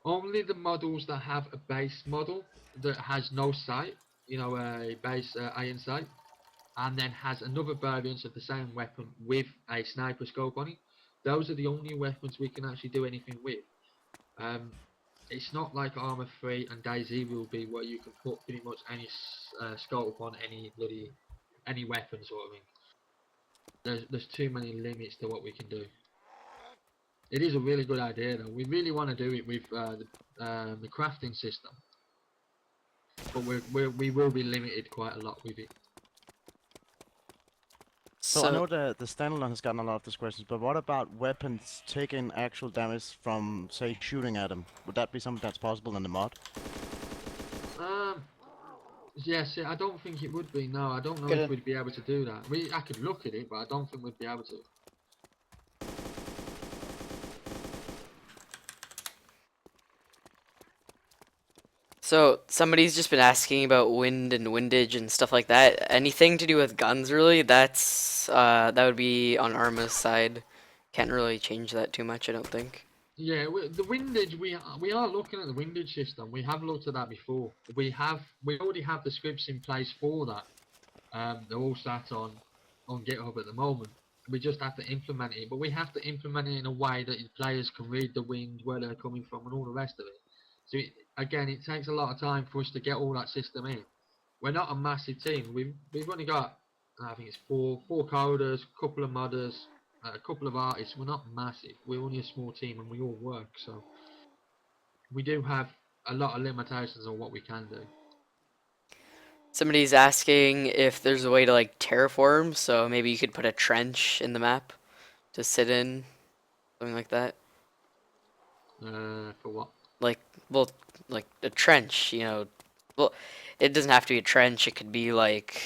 Only the models that have a base model that has no sight, you know, a base iron sight, and then has another variant of the same weapon with a sniper scope on it. Those are the only weapons we can actually do anything with. Um, it's not like Armor 3 and DayZ will be where you can put pretty much any scope on any weapon sort of thing. There's too many limits to what we can do. It is a really good idea though. We really want to do it with the crafting system, but we will be limited quite a lot with it. So I So know the standalone has gotten a lot of these questions, but what about weapons taking actual damage from, say, shooting at them? Would that be something that's possible in the mod? Um, yes, I don't think it would be. No, I don't know Get if in. we'd be able to do that. I could look at it, but I don't think we'd be able to. So somebody's just been asking about wind and windage and stuff like that. Anything to do with guns, really? That would be on Arma's side. Can't really change that too much, I don't think. Yeah, the windage we are looking at the windage system. We have looked at that before. We already have the scripts in place for that. They're all sat on GitHub at the moment. We just have to implement it, but we have to implement it in a way that the players can read the wind, where they're coming from, and all the rest of it. So again, it takes a lot of time for us to get all that system in. We're not a massive team. We've only got, I think it's four coders, a couple of modders, a couple of artists. We're not massive. We're only a small team, and we all work. So we do have a lot of limitations on what we can do. Somebody's asking if there's a way to like terraform, so maybe you could put a trench in the map to sit in, something like that. For what? Like, well, like a trench, you know. Well, it doesn't have to be a trench. It could be like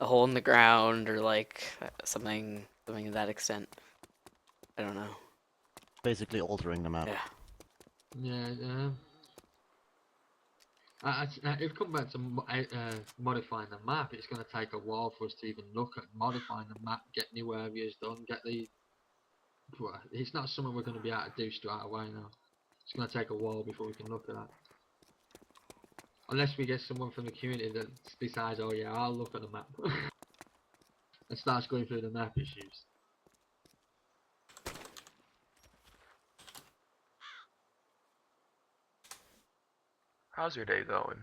a hole in the ground or like something to that extent. I don't know. Basically altering the map. Yeah. Yeah. If come back to modifying the map, it's going to take a while for us to even look at modifying the map, get new areas done, get the. Well, it's not something we're going to be able to do straight away now. It's going to take a while before we can look at that. Unless we get someone from the community that decides, oh yeah, I'll look at the map, and starts going through the map issues. How's your day going?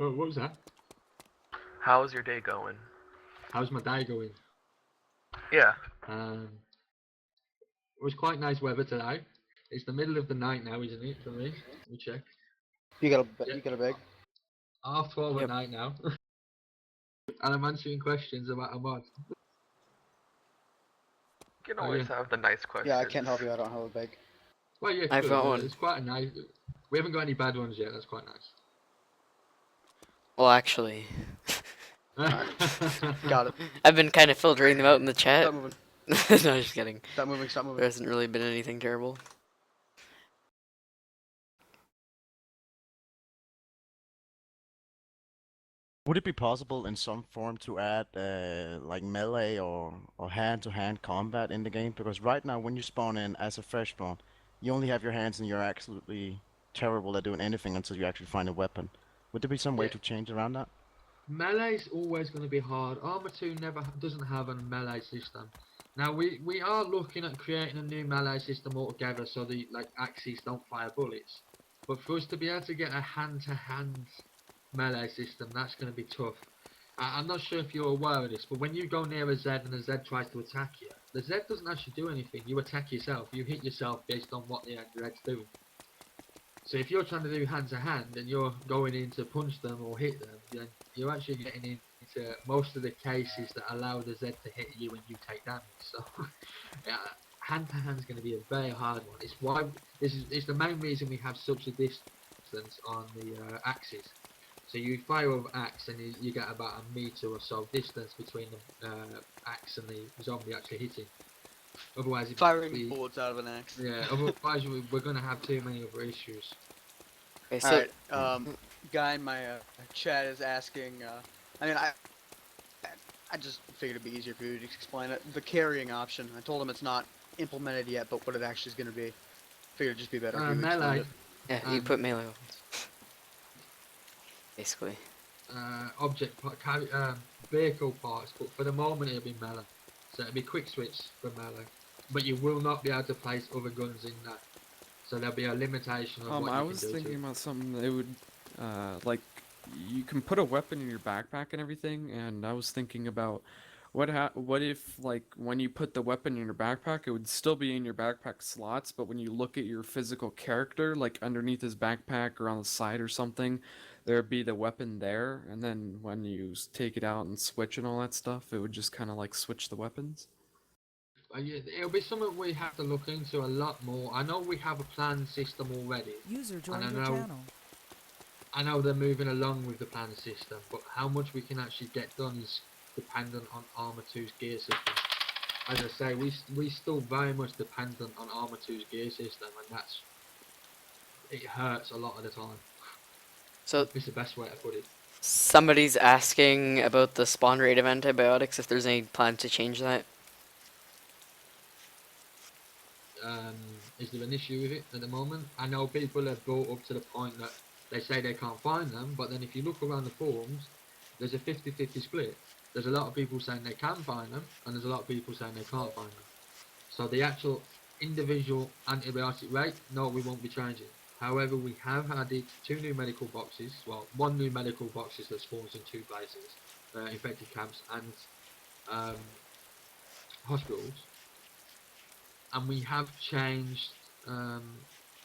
Oh, what was that? How's your day going? How's my day going? Yeah. It was quite nice weather today. It's the middle of the night now, isn't it, for me? Let me check. You got a bag? 12:30 Yep. at night now. And I'm answering questions about a mod. You can Oh, always yeah. have the nice questions. Yeah, I can't help you. I don't have a bag. Well, yeah, I've true, got but one. it's quite a nice. We haven't got any bad ones yet. That's quite Well, actually, nice. Got it. I've been kind of filtering them out in the chat. Stop moving. No, just kidding. Stop moving. Stop There moving. hasn't really been anything terrible. Would it be possible in some form to add like melee or hand-to-hand combat in the game? Because right now when you spawn in as a fresh spawn, you only have your hands and you're absolutely terrible at doing anything until you actually find a weapon. Would there be some way Yeah. to change around that? Melee's always going to be hard. Armor 2 doesn't have a melee system. Now we are looking at creating a new melee system altogether, so the axes don't fire bullets. But for us to be able to get a hand-to-hand melee system, that's going to be tough. I'm not sure if you're aware of this, but when you go near a Z and a Z tries to attack you, the Z doesn't actually do anything. You attack yourself. You hit yourself based on what the Z's doing. So if you're trying to do hand-to-hand and you're going in to punch them or hit them, then you're actually getting into most of the cases that allow the Z to hit you and you take damage. So yeah, hand-to-hand is going to be a very hard one. It's the main reason we have such a distance on the axes. So you fire with axe and you get about a meter or so distance between the axe and the zombie actually hitting. Otherwise, Firing bullets out of an axe. yeah. Otherwise, we're going to have too many other issues. Okay, so Alright, guy in my chat is asking, I mean, I just figured it'd be easier for you to explain it. The carrying option, I told him it's not implemented yet, but what it actually is going to be. Figured it'd just be better if you explained Melee, it. Yeah, you put melee weapons. Basically. vehicle parts, but for the moment it'll be melee. So it'll be quick switch for melee. But you will not be able to place other guns in that. So there'll be a limitation of what I you was can do thinking to it. about something that would, like, you can put a weapon in your backpack and everything, and I was thinking about what if, like, when you put the weapon in your backpack, it would still be in your backpack slots, but when you look at your physical character, like underneath his backpack or on the side or something, there'd be the weapon there, and then when you take it out and switch and all that stuff, it would just kind of like switch the weapons. It'll be something we have to look into a lot more. I know we have a planned system already, User and joined your channel. I know they're moving along with the planned system, but how much we can actually get done is dependent on Arma 2's gear system. As I say, we still very much dependent on Arma 2's gear system, and it hurts a lot of the time. So It's the best way to put it. somebody's asking about the spawn rate of antibiotics, if there's any plan to change that. Is there an issue with it at the moment? I know people have brought up to the point that they say they can't find them, but then if you look around the forums, there's a 50-50 split. There's a lot of people saying they can find them, and there's a lot of people saying they can't find them. So the actual individual antibiotic rate, no, we won't be changing. However, we have added 2 new medical boxes, well, 1 new medical boxes that spawns in 2 places, infected camps and hospitals. And we have changed,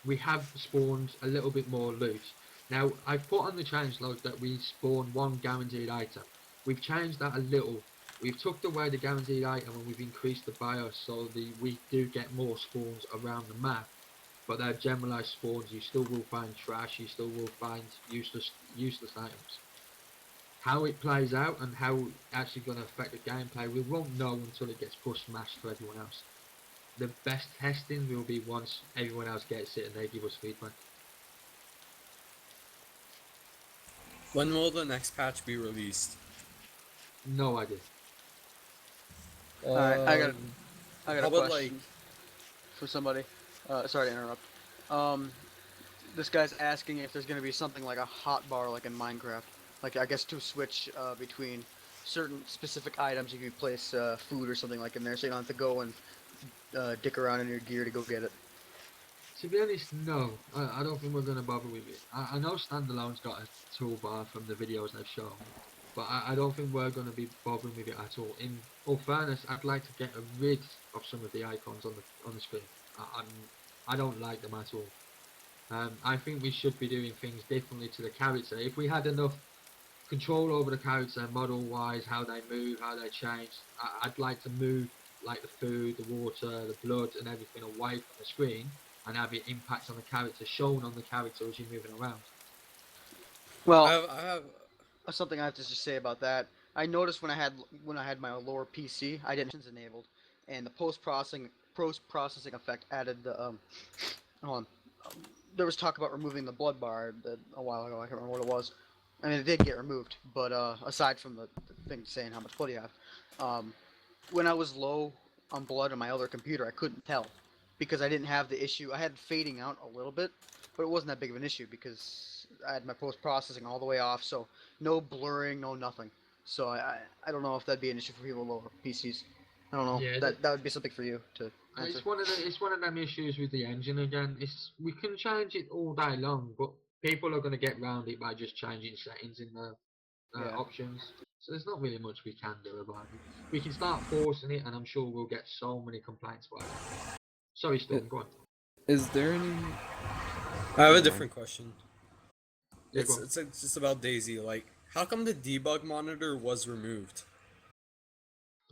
we have spawned a little bit more loot. Now, I've put on the change log that we spawn 1 guaranteed item. We've changed that a little. We've took away the guaranteed item and we've increased the BIOS so we do get more spawns around the map. But they're generalised spawns. You still will find trash, you still will find useless items. How it plays out and how it's actually going to affect the gameplay, we won't know until it gets pushed smashed to everyone else. The best testing will be once everyone else gets it and they give us feedback. When will the next patch be released? No idea. Alright, I got How a about, question for somebody. Sorry to interrupt. This guy's asking if there's going to be something like a hotbar like in Minecraft. Like, I guess to switch between certain specific items if you place food or something like in there, so you don't have to go and dick around in your gear to go get it. To be honest, no. I don't think we're going to bother with it. I know Standalone's got a toolbar from the videos they've shown, but I don't think we're going to be bothering with it at all. In all fairness, I'd like to get rid of some of the icons on the screen. I don't like them at all. I think we should be doing things differently to the character. If we had enough control over the character, model-wise, how they move, how they change, I'd like to move like the food, the water, the blood, and everything away from the screen, and have it impact on the character, shown on the character as you're moving around. Well, I have something I have to just say about that. I noticed when I had my lower PC, I didn't have enabled, and the post processing effect added the hold on. There was talk about removing the blood bar a while ago. I can't remember what it was. I mean, it did get removed, but aside from the thing saying how much blood you have, when I was low on blood on my other computer, I couldn't tell because I didn't have the issue. I had fading out a little bit, but it wasn't that big of an issue because I had my post processing all the way off, so no blurring, no nothing. So I don't know if that'd be an issue for people with lower PCs. I don't know. Yeah, that would be something for you to answer. it's one of them issues with the engine again. We can change it all day long, but people are going to get round it by just changing settings in the Yeah. options. So there's not really much we can do about it. We can start forcing it, and I'm sure we'll get so many complaints about it. Sorry, Storm, go on. Is there any? I have a different question. Yeah, go on. It's just about DayZ. Like, how come the debug monitor was removed?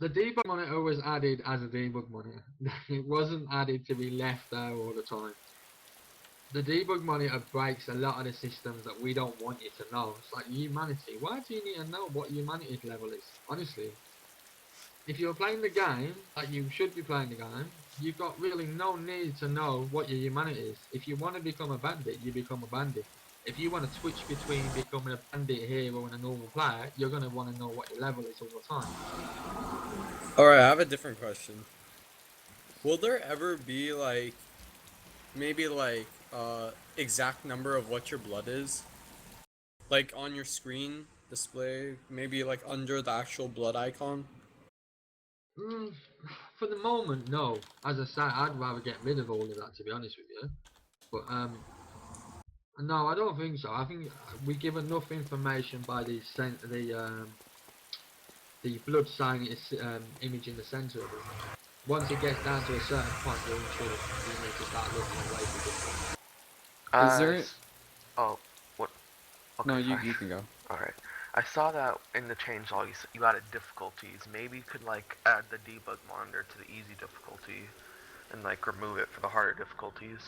The debug monitor was added as a debug monitor. It wasn't added to be left there all the time. The debug monitor breaks a lot of the systems that we don't want you to know. It's like humanity. Why do you need to know what humanity's level is? Honestly. If you're playing the game, like you should be playing the game, you've got really no need to know what your humanity is. If you want to become a bandit, you become a bandit. If you want to switch between becoming a bandit hero and a normal player, you're going to want to know what your level is all the time. Alright, I have a different question. will there ever be like maybe like exact number of what your blood is? Like on your screen display, maybe like under the actual blood icon? Mm, for the moment, no. As I say, I'd rather get rid of all of that, to be honest with you. But no, I don't think so. I think we give enough information by the blood sign image in the centre of it. Once it gets down to a certain point, you're in trouble. You need to start looking away from it. Is there? Oh, what? No, Okay, sorry. you can go. Alright. I saw that in the changelog you added difficulties. Maybe you could like add the debug monitor to the easy difficulty and like remove it for the harder difficulties.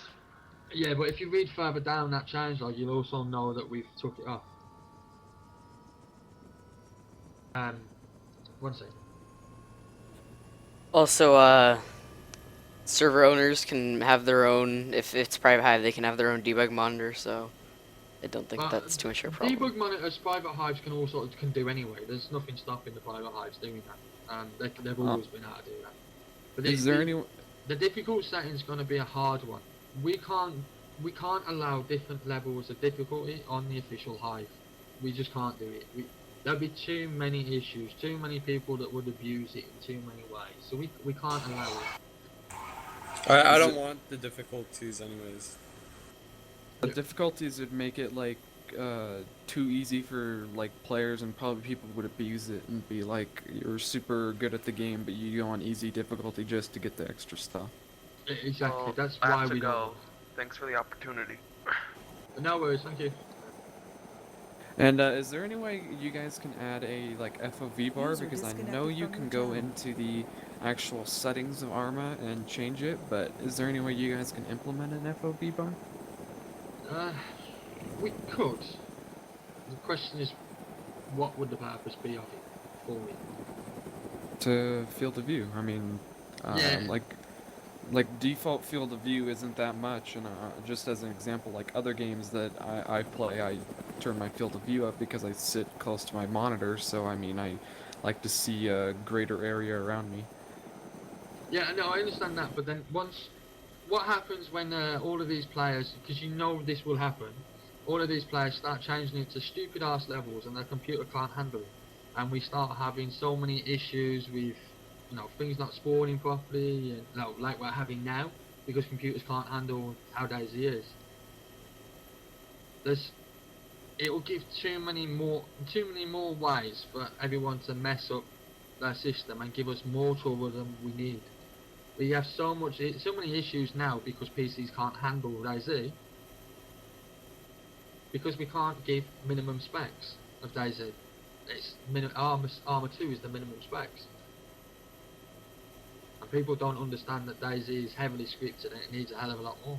Yeah, but if you read further down that changelog, you'll also know that we've took it off. One second. Also, server owners can have their own, if it's private hive, they can have their own debug monitor, so I don't think that's too much of a problem. Debug monitors, private hives can do anyway. There's nothing stopping the private hives doing that. They've always been able to do that. But Is there any? the difficult setting is going to be a hard one. We can't allow different levels of difficulty on the official hive. We just can't do it. There'll be too many issues, too many people that would abuse it in too many ways. So we can't allow it. I don't want the difficulties anyways. The difficulties would make it like too easy for like players, and probably people would abuse it and be like, you're super good at the game, but you go on easy difficulty just to get the extra stuff. Exactly. Well, That's I why have to we go. don't. Thanks for the opportunity. No worries. Thank you. And is there any way you guys can add a like FOV bar? User Because I disconnected know you from can your go channel. into the actual settings of Arma and change it, but is there any way you guys can implement an FOV bar? We could. The question is, what would the purpose be of it for me? To field of view. I mean, Yeah. like default field of view isn't that much, and just as an example, like other games that I play, I turn my field of view up because I sit close to my monitor, so I mean I like to see a greater area around me. Yeah, no, I understand that, but then what happens when all of these players, because you know this will happen, all of these players start changing it to stupid ass levels and their computer can't handle it, and we start having so many issues with, things not spawning properly, and like we're having now, because computers can't handle how DayZ is. It'll give too many more ways for everyone to mess up their system and give us more trouble than we need. We have so many issues now because PCs can't handle DayZ, because we can't give minimum specs of DayZ. It's Arma 2 is the minimum specs, and people don't understand that DayZ is heavily scripted and it needs a hell of a lot more.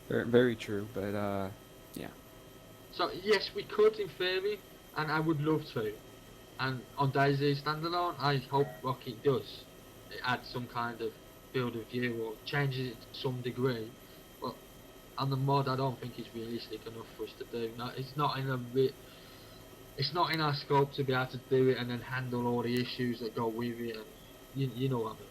Very, very true, but yeah. So yes, we could in theory, and I would love to. And on DayZ standalone, I hope Rocket does. It adds some kind of field of view or changes it to some degree. But on the mod, I don't think it's realistic enough for us to do. No, it's not in our scope to be able to do it and then handle all the issues that go with it. And you know what I mean.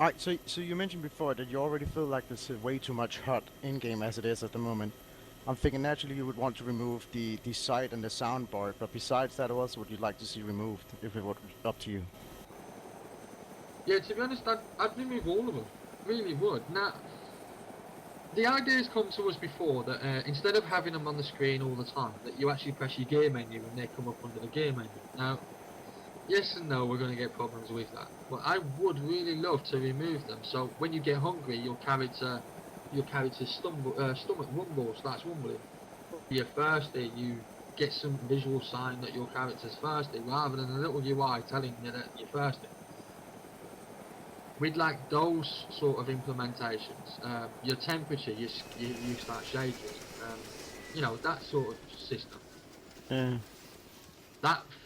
Alright, so you mentioned before that you already feel like there's way too much HUD in-game as it is at the moment. I'm thinking naturally you would want to remove the sight and the sound bar, but besides that, what else would you like to see removed, if it were up to you? Yeah, to be honest, I'd remove all of them. Really would. Now, the ideas come to us before that instead of having them on the screen all the time, that you actually press your gear menu and they come up under the gear menu. Now, yes and no, we're going to get problems with that. But I would really love to remove them. So when you get hungry, your character's stomach starts rumbling. You're thirsty, you get some visual sign that your character's thirsty, rather than a little UI telling you that you're thirsty. We'd like those sort of implementations. Your temperature, you start shaking. That sort of system. Yeah.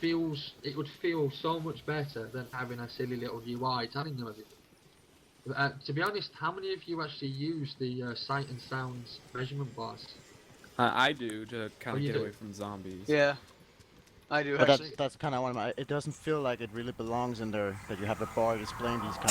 It would feel so much better than having a silly little UI telling you everything. To be honest, how many of you actually use the sight and sounds measurement bars? I do, to kind Oh, of you get do? away from zombies. Yeah. I do But actually. that's kind of one of my. It doesn't feel like it really belongs in there that you have a bar displaying these kind